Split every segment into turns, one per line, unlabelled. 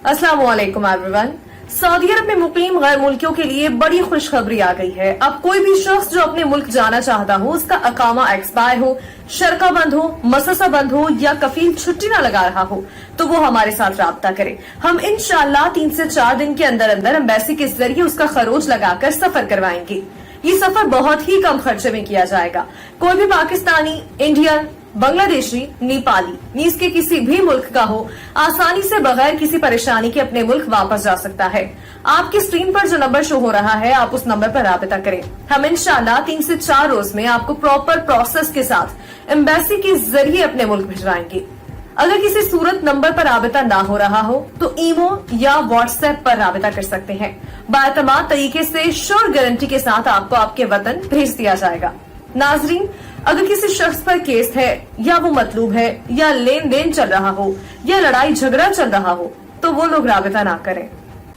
अस्सलाम वालेकुम everyone. Saudi अरब में मुकीम गैर मुल्कियों के लिए बड़ी खुशखबरी आ गई है। अब कोई भी शख्स जो अपने मुल्क जाना चाहता हो, उसका अकामा एक्सपायर हो, शरका बंद हो, मससा बंद हो या कफील छुट्टी न लगा रहा हो, तो वो हमारे साथ राब्ता करे। हम इंशाल्लाह 3 से 4 दिन के अंदर अंदर एम्बेसी के जरिए उसका खरोज लगाकर सफर करवाएंगे। ये सफर बहुत ही कम खर्चे में किया जाएगा। कोई भी पाकिस्तानी, इंडियन, बांग्लादेशी, नेपाली नीज के किसी भी मुल्क का हो, आसानी से बगैर किसी परेशानी के अपने मुल्क वापस जा सकता है। आपकी स्क्रीन पर जो नंबर शो हो रहा है, आप उस नंबर पर राब्ता करें। हम इंशाल्लाह 3 से 4 रोज में आपको प्रॉपर प्रोसेस के साथ एम्बेसी के जरिए अपने मुल्क भिजवाएंगे। अगर किसी सूरत नंबर पर राबता ना हो रहा हो तो ईमो या व्हाट्सएप पर राबता कर सकते हैं। बाएतमाद तरीके से श्योर गारंटी के साथ आपको आपके वतन भेज दिया जाएगा। नाजरीन, अगर किसी शख्स पर केस है या वो मतलूब है या लेन देन चल रहा हो या लड़ाई झगड़ा चल रहा हो, तो वो लोग राबता ना करें।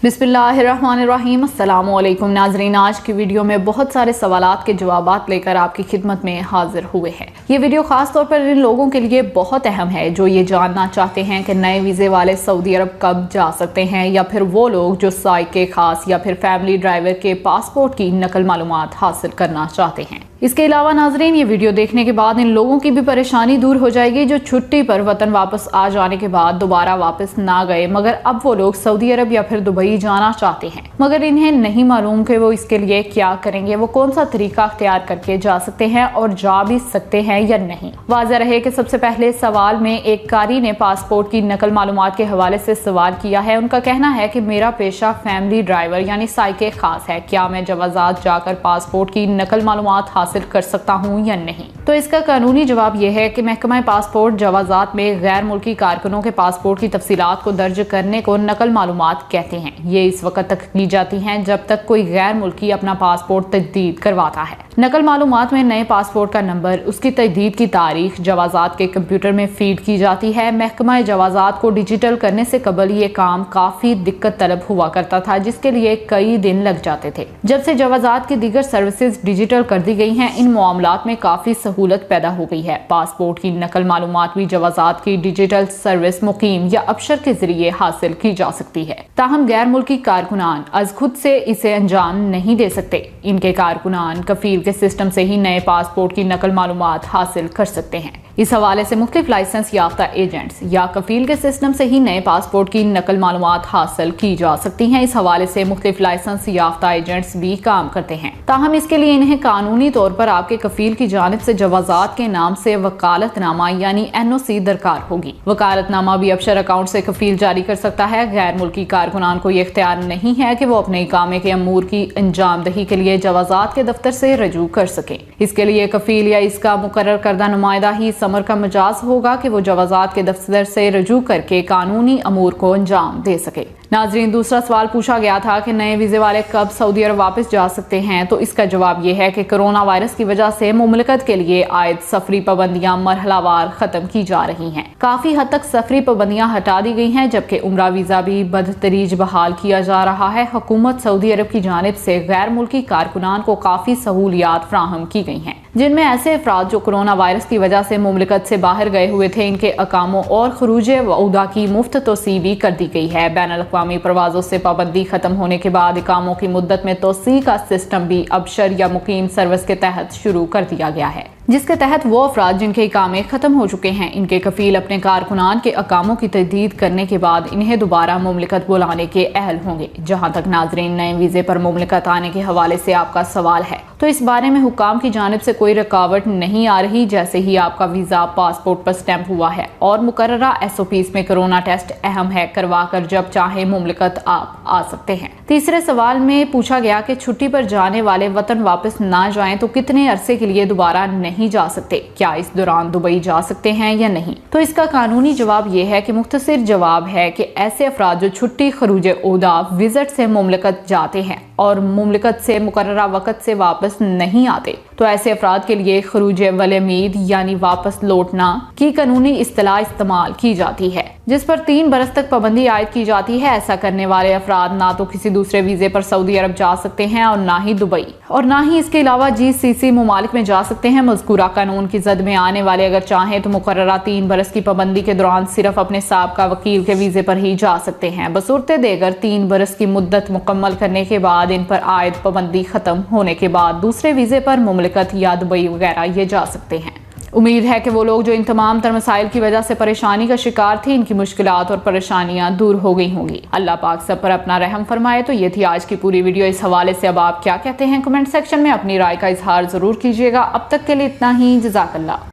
बिस्मिल्लाहिर्रहमानिर्रहीम। अस्सलाम वालेकुम नाजरीन, आज की वीडियो में बहुत सारे सवालात के जवाबात लेकर आपकी खिदमत में हाजिर हुए हैं। ये वीडियो खास तौर पर इन लोगों के लिए बहुत अहम है जो ये जानना चाहते हैं कि नए वीजे वाले सऊदी अरब कब जा सकते हैं, या फिर वो लोग जो साइके खास या फिर फैमिली ड्राइवर के पासपोर्ट की नकल मालूमात हासिल करना चाहते हैं। इसके अलावा नाजरीन, ये वीडियो देखने के बाद इन लोगों की भी परेशानी दूर हो जाएगी जो छुट्टी पर वतन वापस आ जाने के बाद दोबारा वापस ना गए, मगर अब वो लोग सऊदी अरब या फिर दुबई जाना चाहते हैं, मगर इन्हें नहीं मालूम कि वो इसके लिए क्या करेंगे, वो कौन सा तरीका अख्तियार करके जा सकते हैं और जा भी सकते हैं या नहीं। वाज़ेह रहे कि सबसे पहले सवाल में एक कारी ने पासपोर्ट की नकल मालूमात के हवाले से सवाल किया है। उनका कहना है कि मेरा पेशा फैमिली ड्राइवर यानी साइके खास है, क्या मैं जवाजात जाकर पासपोर्ट की नकल मालूमात हासिल कर सकता हूं या नहीं। तो इसका कानूनी जवाब यह है कि महकमा पासपोर्ट जवाजात में गैर मुल्की कारकुनों के पासपोर्ट की तफसीलात को दर्ज करने को नकल मालूमात कहते हैं। ये इस वक्त तक की जाती हैं जब तक कोई गैर मुल्की अपना पासपोर्ट तजदीद करवाता है। नकल मालूमात में नए पासपोर्ट का नंबर, उसकी तजदीद की तारीख जवाजात के कंप्यूटर में फीड की जाती है। महकमा जवाजात को डिजिटल करने से कबल ये काम काफी दिक्कत तलब हुआ करता था, जिसके लिए कई दिन लग जाते थे। जब से जवाजात की दीगर सर्विसेज डिजिटल कर दी गई हैं, इन मामलात में काफी सहूलत पैदा हो गई है। पासपोर्ट की नकल मालूमात भी जवाजात की डिजिटल सर्विस मुकीम या अफसर के जरिए हासिल की जा सकती है। ताहम गैर मुल्की कारकुनान अज खुद से इसे अंजाम नहीं दे सकते। इनके कारकुनान कफील के सिस्टम से ही नए पासपोर्ट की नकल मालूमात हासिल कर सकते हैं। इस हवाले से मुख्तलिफ लाइसेंस याफ्ता एजेंट्स या कफील के सिस्टम से ही नए पासपोर्ट की नकल मालूमात हासिल की जा सकती हैं। इस हवाले से मुख्तलिफ लाइसेंस याफ्ता एजेंट्स भी काम करते हैं। ताहम इसके लिए इन्हें कानूनी तौर पर आपके कफील की जानिब से जवाजात के नाम से वकालतनामा यानी NOC दरकार होगी। वकालतनामा भी अफसर अकाउंट से कफील जारी कर सकता है। गैर मुल्की कारकुनान को यह इख्तियार नहीं है कि वो अपने इकामे के अमूर की अंजामदही के लिए जवाजात के दफ्तर से रजू कर सके। इसके लिए कफील या इसका मुकर्रर करदा नुमाइंदा ही समर का मजाज होगा कि वो जवाजात के दफ्तर से रजू करके कानूनी अमूर को अंजाम दे सके। नाजरीन, दूसरा सवाल पूछा गया था कि नए वीजे वाले कब सऊदी अरब वापस जा सकते हैं, तो इसका जवाब यह है कि कोरोना वायरस की वजह से मुमलिकत के लिए आयद सफरी पाबंदियां मरहलावार खत्म की जा रही हैं। काफी हद तक सफरी पाबंदियां हटा दी गई हैं, जबकि उम्रा वीजा भी बदतरीज बहाल किया जा रहा है। हुकूमत सऊदी अरब की जानिब से गैर मुल्की कारकुनान को काफी सहूलियात फ्राहम की गई हैं, जिनमें ऐसे अफराद जो कोरोना वायरस की वजह से मुमलिकत से बाहर गए हुए थे, इनके अकामों और खरूज वऊदा की मुफ्त तोसी भी कर दी गई है। बैन अल-अक़वामी परवाजों से पाबंदी खत्म होने के बाद इकामों की मुद्दत में तोसी का सिस्टम भी अबशर या मुकीम सर्विस के तहत शुरू कर दिया गया है, जिसके तहत वो अफराद जिनके इकामे खत्म हो चुके हैं, इनके कफील अपने कारकुनान के अकामों की तजदीद करने के बाद इन्हें दोबारा मुमलिकत बुलाने के अहल होंगे। जहां तक नाजरीन नए वीजे पर मुमलिकत आने के हवाले से आपका सवाल है, तो इस बारे में हुकाम की जानिब से कोई रुकावट नहीं आ रही। जैसे ही आपका वीजा पासपोर्ट पर स्टैंप हुआ है और मुकर्ररा SOPs में कोरोना टेस्ट अहम है, करवा कर जब चाहे मुमलिकत आप आ सकते हैं। तीसरे सवाल में पूछा गया कि छुट्टी पर जाने वाले वतन वापस ना जाएं तो कितने अरसे के लिए दोबारा नहीं जा सकते, क्या इस दौरान दुबई जा सकते हैं या नहीं। तो इसका कानूनी जवाब यह है कि मुख्तसर जवाब है कि ऐसे अफराद जो छुट्टी खरूज ओहदा विजिट से मुमलिकत जाते हैं और मुमलिकत से मुकर्ररा वक्त से वापस नहीं आते, तो ऐसे अफराद के लिए खरूज वलमीद यानी वापस लौटना की कानूनी इस्तिलाह इस्तेमाल की जाती है, जिस पर 3 बरस तक पाबंदी आयद की जाती है। ऐसा करने वाले अफराद ना तो किसी दूसरे वीजे पर सऊदी अरब जा सकते हैं और ना ही दुबई और ना ही इसके अलावा GCC ममालिक में जा सकते हैं। मज़कूरा कानून की जद में आने वाले अगर चाहें तो मुकर्ररा 3 बरस की पाबंदी के दौरान सिर्फ अपने साबका वकील के वीजे पर ही जा सकते हैं। बसूरते देगर 3 बरस की मुद्दत मुकम्मल करने के बाद इन पर आयद पाबंदी खत्म होने के बाद दूसरे वीजे पर मुमलिकत या दुबई वगैरह ये जा सकते हैं। उम्मीद है कि वो लोग जो इन तमाम तर मसाइल की वजह से परेशानी का शिकार थे, इनकी मुश्किलात और परेशानियां दूर हो गई होंगी। अल्लाह पाक सब पर अपना रहम फरमाए। तो ये थी आज की पूरी वीडियो। इस हवाले से अब आप क्या कहते हैं? कमेंट सेक्शन में अपनी राय का इजहार जरूर कीजिएगा। अब तक के लिए इतना ही। जज़ाकल्लाह।